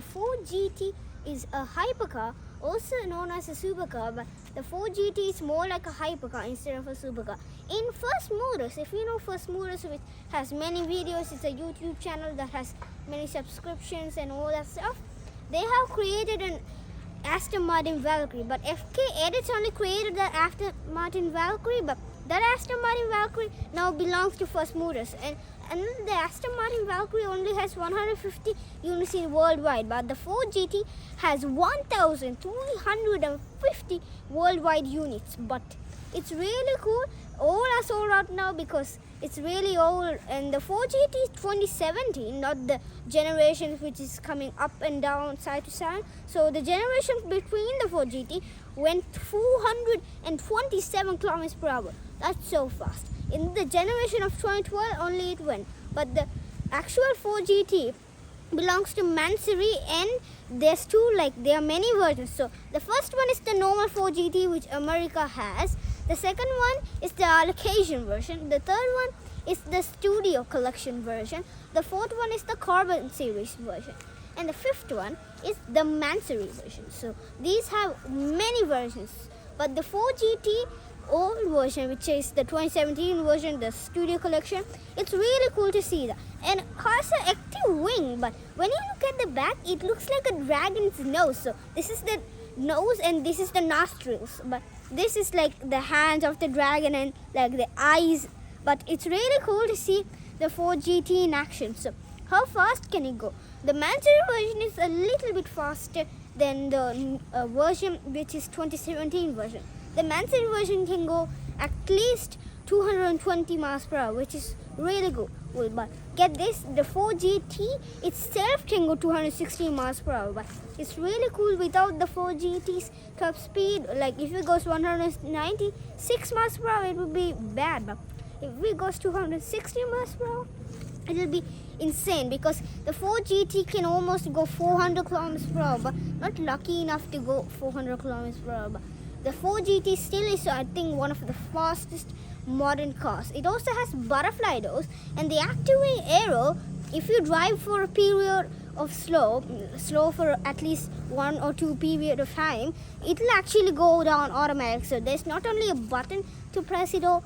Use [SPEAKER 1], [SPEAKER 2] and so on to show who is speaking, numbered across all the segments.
[SPEAKER 1] Ford GT is a hypercar, also known as a supercar, but the Ford GT is more like a hypercar instead of a supercar. In First Motors, if you know First Motors, which has many videos, it's a YouTube channel that has many subscriptions and all that stuff. They have created an Aston Martin Valkyrie, but FK Edits only created the Aston Martin Valkyrie, but that Aston Martin Valkyrie now belongs to First Motors, and the Aston Martin Valkyrie only has 150 units in worldwide, but the Ford GT has 1,350 worldwide units. But it's really cool. All are sold out now because it's really old, and the Ford GT is 2017, not the generation which is coming up and down, side to side. So the generation between the Ford GT went 427 kilometers per hour. That's so fast. In the generation of 2012, only it went. But the actual Ford GT belongs to Mansory, and there's there are many versions. So the first one is the normal Ford GT, which America has. The second one is the allocation version. The third one is the studio collection version. The fourth one is the Carbon series version. And the fifth one is the Mansory version. So these have many versions. But the Ford GT old version, which is the 2017 version, the studio collection, it's really cool to see that. And has an active wing, but when you look at the back, it looks like a dragon's nose. So this is the nose and this is the nostrils, but this is like the hands of the dragon and like the eyes. But it's really cool to see the Ford GT in action. So how fast can it go? The Mansory version is a little bit faster than the version which is 2017 version. The Mansory version can go at least 220 miles per hour, which is really good. But get this, the Ford GT itself can go 260 miles per hour. But it's really cool without the Ford GT's top speed. Like if it goes 196 miles per hour, it would be bad. But if it goes 260 miles per hour, it will be insane, because the Ford GT can almost go 400 kilometers per hour, but not lucky enough to go 400 kilometers per hour. But the Ford GT still is, I think, one of the fastest modern cars. It also has butterfly doors, and the active aero, if you drive for a period of slow for at least 1 or 2 period of time, it will actually go down automatic. So there's not only a button to press it on,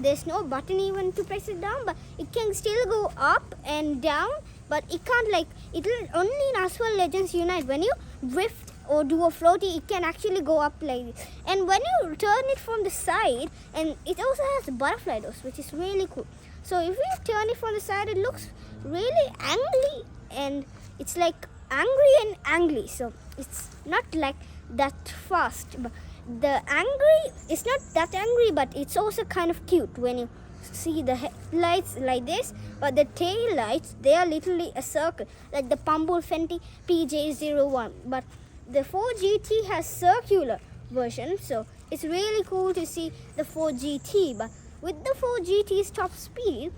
[SPEAKER 1] there's no button even to press it down, but it can still go up and down, but it can't it will only in Asphalt Legends Unite. When you drift or do a floaty, it can actually go up like this. And when you turn it from the side, and it also has butterfly doors, which is really cool. So if you turn it from the side, it looks really angry, and it's like angry and angry. So it's not like that fast. But the angry is not that angry, but it's also kind of cute when you see the headlights like this, but the tail lights, they are literally a circle, like the Pumble Fenty PJ01. But the Ford GT has circular version, so it's really cool to see the Ford GT. But with the Ford GT's top speed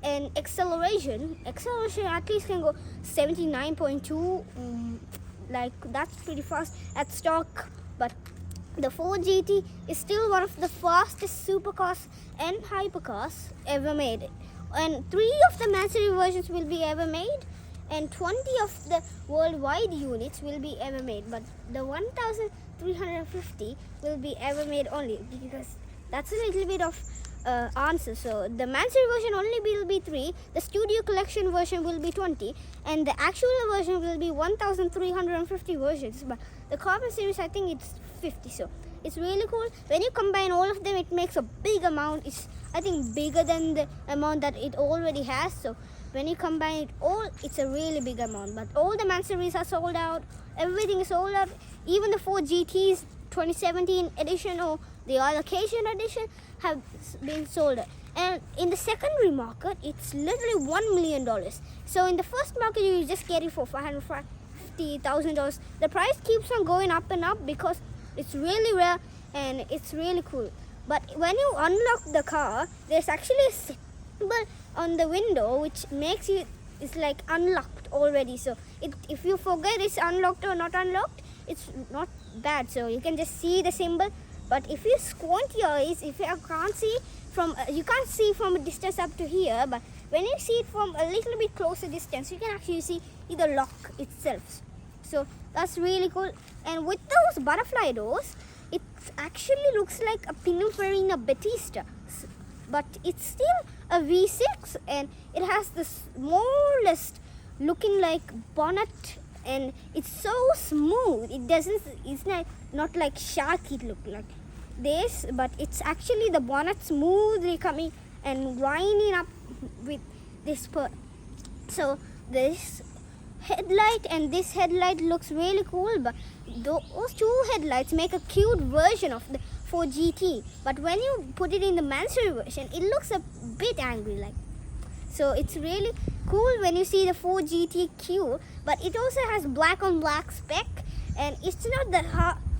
[SPEAKER 1] and acceleration at least can go 79.2, that's pretty fast at stock. But the Ford GT is still one of the fastest supercars and hypercars ever made. And 3 of the Mansory versions will be ever made, and 20 of the worldwide units will be ever made. But the 1,350 will be ever made only, because that's a little bit of answer. So the Mansory version only will be 3, the studio collection version will be 20, and the actual version will be 1,350 versions. But the Carbon series, I think it's 50. So it's really cool. When you combine all of them, it makes a big amount. It's, I think, bigger than the amount that it already has. So when you combine it all, it's a really big amount. But all the Mansories are sold out. Everything is sold out. Even the Ford GT's 2017 edition or the allocation edition have been sold out. And in the secondary market, it's literally $1 million. So in the first market, you just get it for $550,000. The price keeps on going up and up because it's really rare and it's really cool. But when you unlock the car, there's actually a symbol on the window which makes it's like unlocked already. So if you forget it's unlocked or not unlocked, it's not bad. So you can just see the symbol. But if you squint your eyes, if you can't see you can't see from a distance up to here, but when you see it from a little bit closer distance, you can actually see is the lock itself. So that's really cool. And with those butterfly doors, it actually looks like a Pininfarina Battista, but it's still a V6, and it has the smallest looking like bonnet, and it's so smooth. It's not like shark it look like this, but it's actually the bonnet smoothly coming and winding up with this part. So this headlight and this headlight looks really cool, but those two headlights make a cute version of the 4GT, but when you put it in the Mansory version, it looks a bit angry like. So it's really cool when you see the 4GT-Q, but it also has black on black spec, and it's not the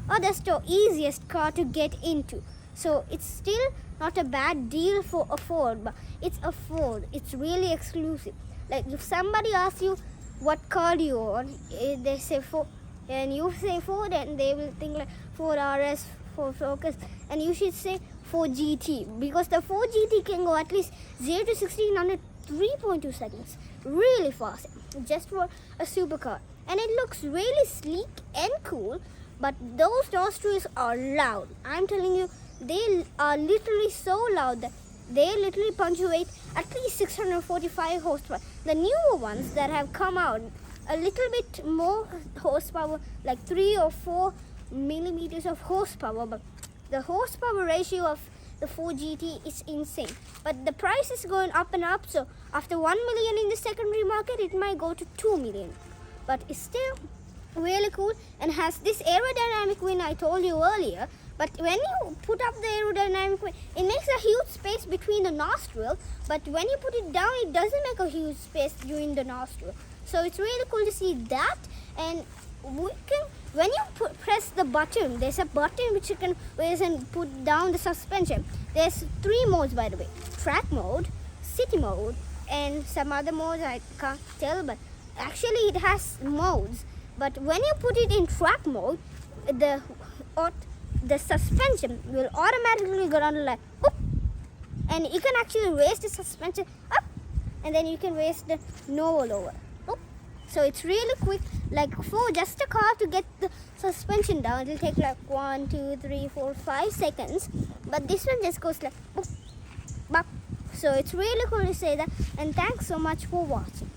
[SPEAKER 1] hardest or easiest car to get into. So it's still not a bad deal for a Ford, but it's a Ford. It's really exclusive. Like if somebody asks you what car do you want, they say Ford, and you say Ford, and they will think like Ford RS, Ford Focus, and you should say 4GT, because the 4GT can go at least 0 to 16 under 3.2 seconds, really fast, just for a supercar. And it looks really sleek and cool, but those nostrils are loud. I'm telling you, they are literally so loud that they literally punctuate at least 645 horsepower. The newer ones that have come out, a little bit more horsepower, like 3 or 4 millimeters of horsepower, but the horsepower ratio of the 4GT is insane. But the price is going up and up, so after 1 million in the secondary market, it might go to 2 million. But it's still really cool and has this aerodynamic wing I told you earlier. But when you put up the aerodynamic wing, it makes a huge space between the nostril, but when you put it down, it doesn't make a huge space during the nostril. So it's really cool to see that. And when you press the button, there's a button which you can raise and put down the suspension. There's 3 modes, by the way: track mode, city mode, and some other modes I can't tell, but actually it has modes. But when you put it in track mode, the suspension will automatically go down like whoop, and you can actually raise the suspension up, and then you can raise the nose lower. So it's really quick, like for just a car to get the suspension down, it will take like 1, 2, 3, 4, 5 seconds. But this one just goes like boop, bop. So it's really cool to say that. And thanks so much for watching.